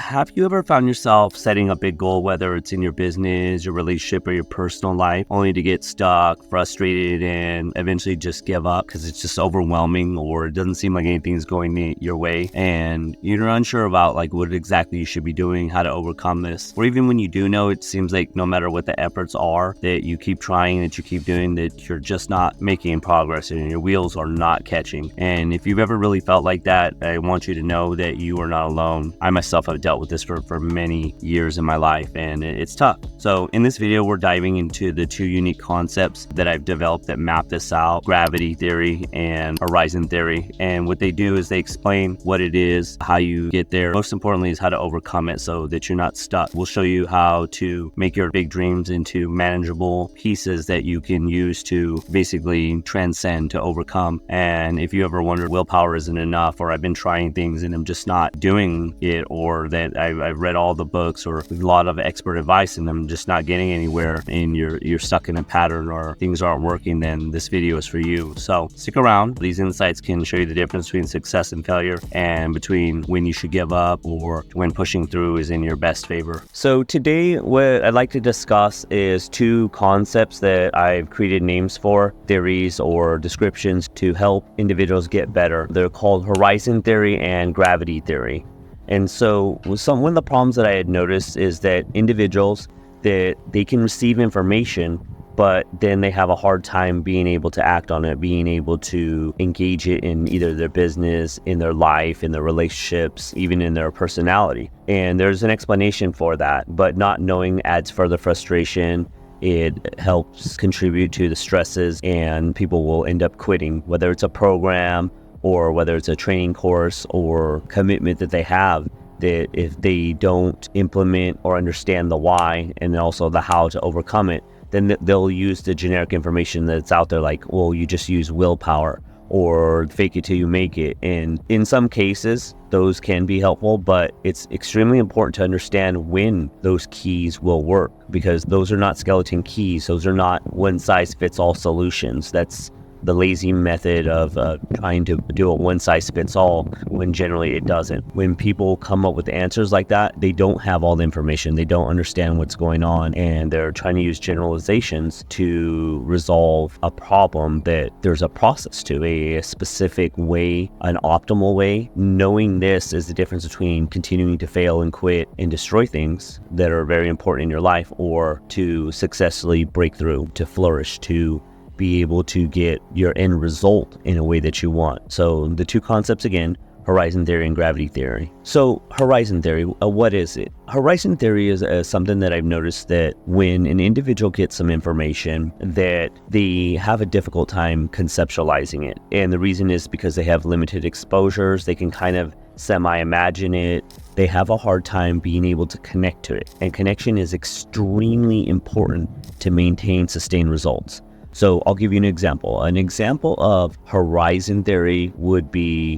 Have you ever found yourself setting a big goal, whether it's in your business, your relationship, or your personal life, only to get stuck, frustrated, and eventually just give up because it's just overwhelming or it doesn't seem like anything's going your way and you're unsure about like what exactly you should be doing, how to overcome this? Or even when you do know, it seems like no matter what the efforts are, that you keep trying, that you keep doing, that you're just not making progress and your wheels are not catching. And if you've ever really felt like that, I want you to know that you are not alone. I myself have dealt with this for many years in my life, and it's tough. So in this video, we're diving into the two unique concepts that I've developed that map this out: gravity theory and horizon theory. And what they do is they explain what it is, how you get there. Most importantly is how to overcome it so that you're not stuck. We'll show you how to make your big dreams into manageable pieces that you can use to basically transcend, to overcome. And if you ever wondered willpower isn't enough, or I've been trying things and I'm just not doing it, or that I've read all the books or a lot of expert advice and I'm just not getting anywhere, and you're stuck in a pattern or things aren't working, then this video is for you. So stick around. These insights can show you the difference between success and failure, and between when you should give up or when pushing through is in your best favor. So today what I'd like to discuss is two concepts that I've created names for, theories or descriptions to help individuals get better. They're called horizon theory and gravity theory. And so one of the problems that I had noticed is that individuals, that they can receive information, but then they have a hard time being able to act on it, being able to engage it in either their business, in their life, in their relationships, even in their personality. And there's an explanation for that, but not knowing adds further frustration. It helps contribute to the stresses, and people will end up quitting, whether it's a program or whether it's a training course or commitment that they have, that if they don't implement or understand the why and also the how to overcome it, then they'll use the generic information that's out there, like, well, you just use willpower or fake it till you make it. And in some cases, those can be helpful, but it's extremely important to understand when those keys will work, because those are not skeleton keys. Those are not one size fits all solutions. That's the lazy method of trying to do a one size fits all, when generally it doesn't. When people come up with answers like that, they don't have all the information, they don't understand what's going on, and they're trying to use generalizations to resolve a problem that there's a process to, a specific way, an optimal way. Knowing this is the difference between continuing to fail and quit and destroy things that are very important in your life, or to successfully break through, to flourish, to be able to get your end result in a way that you want. So the two concepts again, horizon theory and gravity theory. So horizon theory, what is it? Horizon theory is something that I've noticed that when an individual gets some information, that they have a difficult time conceptualizing it. And the reason is because they have limited exposures. They can kind of semi-imagine it. They have a hard time being able to connect to it. And connection is extremely important to maintain sustained results. So I'll give you an example. An example of horizon theory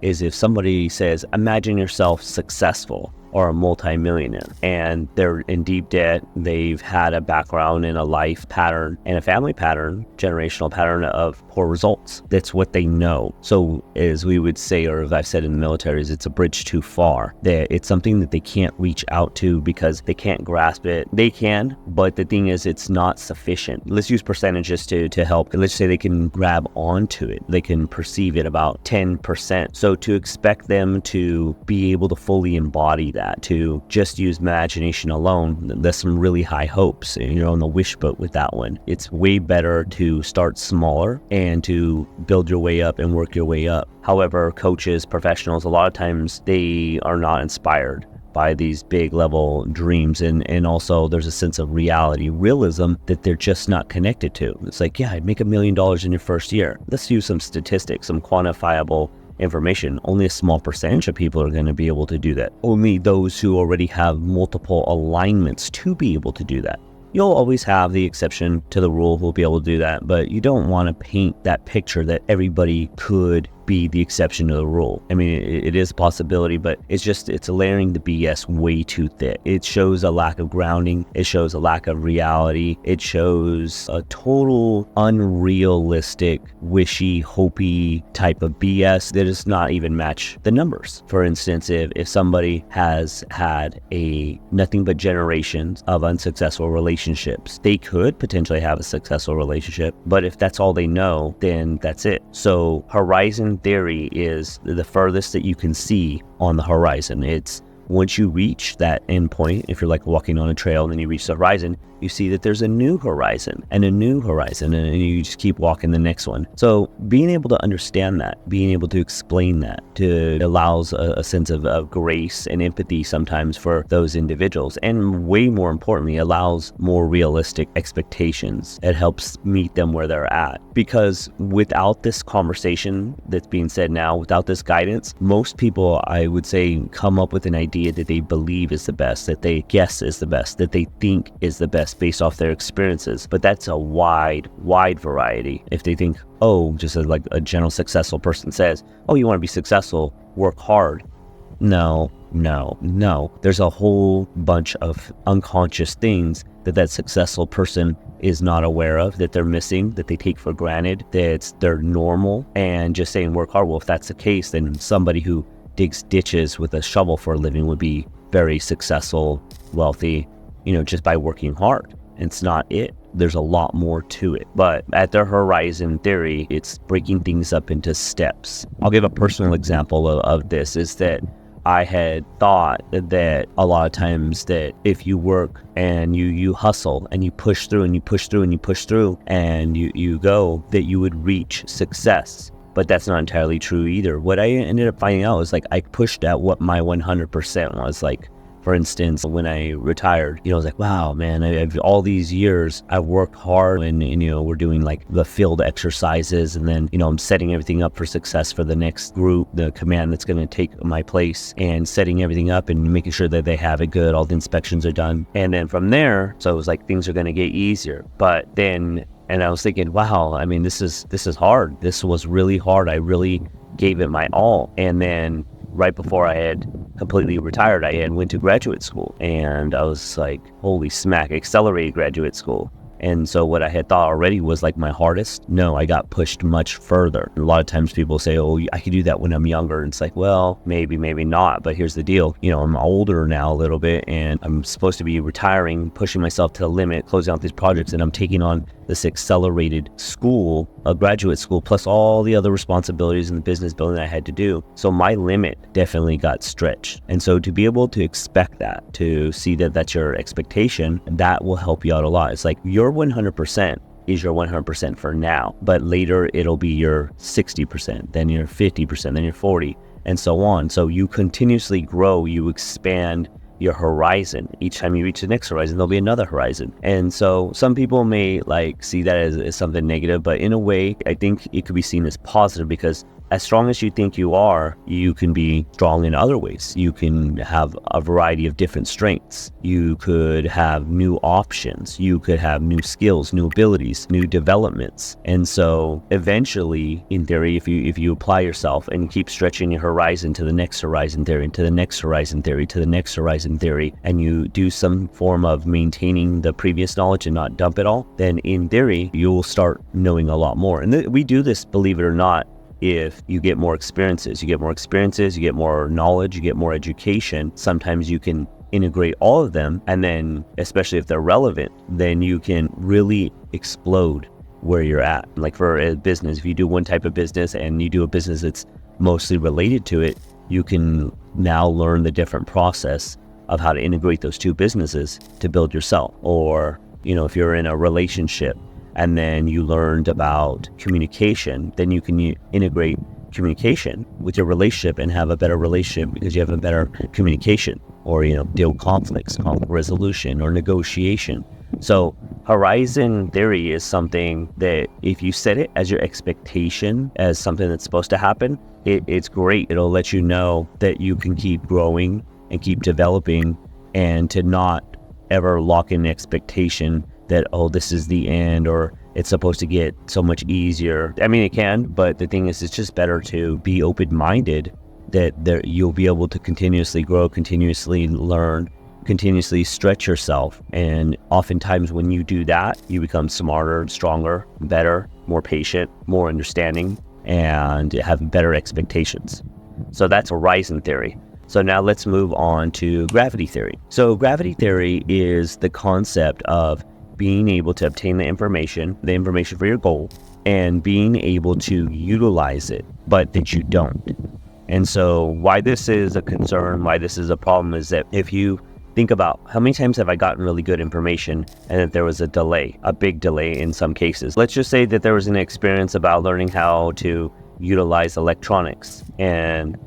is if somebody says, imagine yourself successful or a multimillionaire, and they're in deep debt. They've had a background in a life pattern and a family pattern, generational pattern of poor results. That's what they know. So as we would say, or as I've said in the military, is it's a bridge too far. That it's something that they can't reach out to because they can't grasp it. They can, but the thing is, it's not sufficient. Let's use percentages to help. Let's say they can grab onto it. They can perceive it about 10%. So to expect them to be able to fully embody that, to just use imagination alone, there's some really high hopes. You're on the wish boat with that one. It's way better to start smaller and to build your way up and work your way up. However, coaches, professionals, a lot of times they are not inspired by these big level dreams, and also there's a sense of realism that they're just not connected to. It's like, yeah, I'd make $1 million in your first year. Let's use some statistics, some quantifiable information. Only a small percentage of people are going to be able to do that. Only those who already have multiple alignments to be able to do that. You'll always have the exception to the rule who'll be able to do that, but you don't want to paint that picture that everybody could be the exception to the rule. I mean, it is a possibility, but it's layering the BS way too thick. It shows a lack of grounding. It shows a lack of reality. It shows a total unrealistic, wishy, hopey type of BS that does not even match the numbers. For instance, if somebody has had nothing but generations of unsuccessful relationships, they could potentially have a successful relationship, but if that's all they know, then that's it. So horizon theory is the furthest that you can see on the horizon. It's once you reach that end point, if you're like walking on a trail and then you reach the horizon, you see that there's a new horizon and a new horizon, and you just keep walking the next one. So being able to understand that, being able to explain that, allows a sense of grace and empathy sometimes for those individuals, and way more importantly, allows more realistic expectations. It helps meet them where they're at, because without this conversation that's being said now, without this guidance, most people, I would say, come up with an idea that they believe is the best, that they guess is the best, that they think is the best based off their experiences. But that's a wide variety. If they think, just as like a general successful person says, you want to be successful, work hard. No. There's a whole bunch of unconscious things that successful person is not aware of, that they're missing, that they take for granted, that they're normal, and just saying work hard. Well, if that's the case, then somebody who digs ditches with a shovel for a living would be very successful, wealthy, just by working hard. It's not it. There's a lot more to it. But at the horizon theory, it's breaking things up into steps. I'll give a personal example of this, is that I had thought that a lot of times that if you work and you hustle and you push through and you push through and you push through and you go, that you would reach success. But that's not entirely true either. What I ended up finding out was I pushed at what my 100% was. For instance, when I retired, I was like, wow, man, I've all these years I've worked hard, and we're doing the field exercises, and then, I'm setting everything up for success for the next group, the command that's going to take my place, and setting everything up and making sure that they have it good. All the inspections are done. And then from there, so it was things are going to get easier. But then, and I was thinking, wow, I mean, this is hard. This was really hard. I really gave it my all. And then right before I had completely retired, I went to graduate school, and I was like, holy smack, accelerated graduate school. And so what I had thought already was my hardest, no, I got pushed much further. A lot of times people say, I could do that when I'm younger. And it's well, maybe not. But here's the deal. I'm older now a little bit, and I'm supposed to be retiring, pushing myself to the limit, closing out these projects, and I'm taking on this accelerated school, a graduate school, plus all the other responsibilities in the business building I had to do. So my limit definitely got stretched. And so to be able to expect that, to see that that's your expectation, that will help you out a lot. It's your 100% is your 100% for now, but later it'll be your 60%, then your 50%, then your 40%, and so on. So you continuously grow, you expand your horizon. Each time you reach the next horizon, there'll be another horizon. And so some people may see that as something negative, but in a way, I think it could be seen as positive, because as strong as you think you are, you can be strong in other ways. You can have a variety of different strengths. You could have new options. You could have new skills, new abilities, new developments. And so eventually, in theory, if you apply yourself and keep stretching your horizon to the next horizon theory, to the next horizon theory, to the next horizon theory, and you do some form of maintaining the previous knowledge and not dump it all, then in theory, you will start knowing a lot more. And we do this, believe it or not, if you get more experiences. You get more knowledge, you get more education. Sometimes you can integrate all of them, and then, especially if they're relevant, then you can really explode where you're at. For a business, if you do one type of business and you do a business that's mostly related to it, you can now learn the different process of how to integrate those two businesses to build yourself. Or, if you're in a relationship, and then you learned about communication, then you can integrate communication with your relationship and have a better relationship because you have a better communication, or, deal conflicts, conflict resolution, or negotiation. So horizon theory is something that if you set it as your expectation, as something that's supposed to happen, it's great. It'll let you know that you can keep growing and keep developing, and to not ever lock in expectation that, oh, this is the end, or it's supposed to get so much easier. I mean, it can, but the thing is, it's just better to be open-minded that you'll be able to continuously grow, continuously learn, continuously stretch yourself. And oftentimes when you do that, you become smarter, stronger, better, more patient, more understanding, and have better expectations. So that's horizon theory. So now let's move on to gravity theory. So gravity theory is the concept of being able to obtain the information for your goal, and being able to utilize it, but that you don't. And so why this is a concern, why this is a problem, is that if you think about how many times have I gotten really good information and that there was a delay, a big delay in some cases. Let's just say that there was an experience about learning how to utilize electronics, and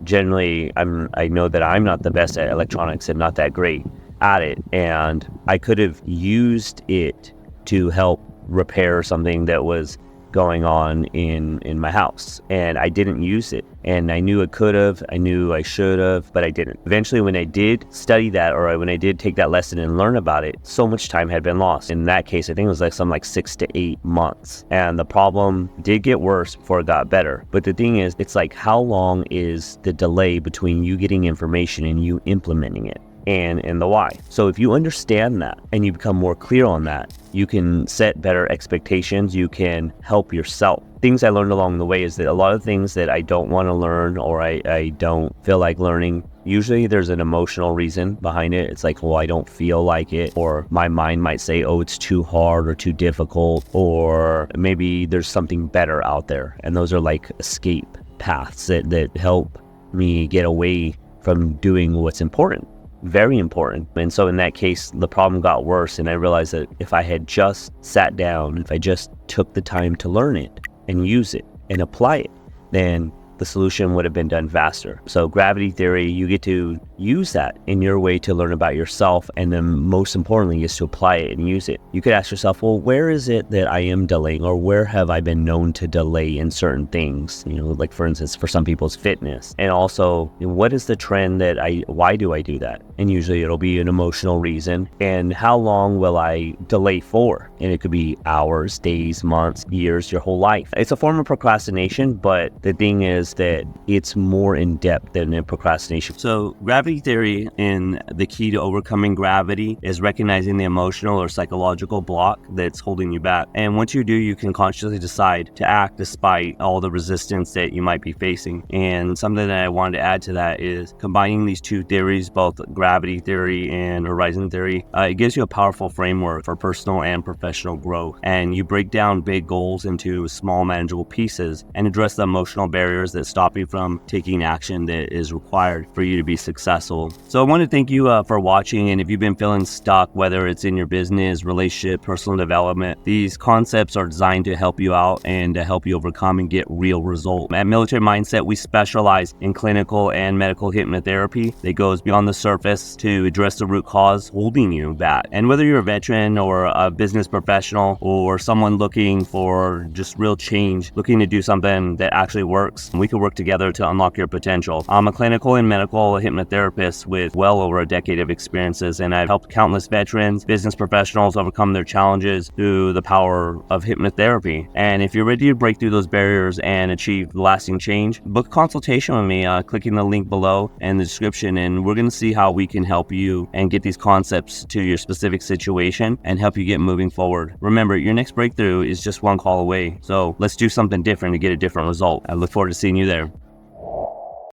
generally I know that I'm not the best at electronics and not that great at it, and I could have used it to help repair something that was going on in my house, and I didn't use it. And I knew it could have, I knew I should have, but I didn't. Eventually, when I did study that, or when I did take that lesson and learn about it, so much time had been lost. In that case, I think it was like 6 to 8 months. And the problem did get worse before it got better. But the thing is, it's like, how long is the delay between you getting information and you implementing it? And the why. So if you understand that and you become more clear on that, you can set better expectations, you can help yourself. Things I learned along the way is that a lot of things that I don't want to learn, or I don't feel like learning, usually there's an emotional reason behind it. It's like, well, I don't feel like it, or my mind might say, oh, it's too hard or too difficult, or maybe there's something better out there. And those are like escape paths that help me get away from doing what's important. Very important. And so in that case, the problem got worse, and I realized that if I had just sat down, if I just took the time to learn it and use it and apply it, then the solution would have been done faster. So gravity theory, you get to use that in your way to learn about yourself, and then most importantly is to apply it and use it. You could ask yourself, well, where is it that I am delaying, or where have I been known to delay in certain things? Like for instance, for some people it's fitness. And also, what is the trend why do I do that? And usually it'll be an emotional reason. And how long will I delay for? And it could be hours, days, months, years, your whole life. It's a form of procrastination, but the thing is that it's more in depth than in procrastination. So gravity theory, and the key to overcoming gravity is recognizing the emotional or psychological block that's holding you back. And once you do, you can consciously decide to act despite all the resistance that you might be facing. And something that I wanted to add to that is combining these two theories, both gravity theory and horizon theory. It gives you a powerful framework for personal and professional growth. And you break down big goals into small, manageable pieces and address the emotional barriers that stop you from taking action that is required for you to be successful. So I want to thank you for watching. And if you've been feeling stuck, whether it's in your business, relationship, personal development, these concepts are designed to help you out and to help you overcome and get real results. At Military Mindset, we specialize in clinical and medical hypnotherapy that goes beyond the surface to address the root cause holding you back. And whether you're a veteran or a business professional, or someone looking for just real change, looking to do something that actually works, we can work together to unlock your potential. I'm a clinical and medical hypnotherapist with well over a decade of experiences, and I've helped countless veterans, business professionals overcome their challenges through the power of hypnotherapy. And if you're ready to break through those barriers and achieve lasting change, book a consultation with me, clicking the link below in the description, and we're going to see how we can help you and get these concepts to your specific situation and help you get moving forward. Remember, your next breakthrough is just one call away. So let's do something different to get a different result. I look forward to seeing you there.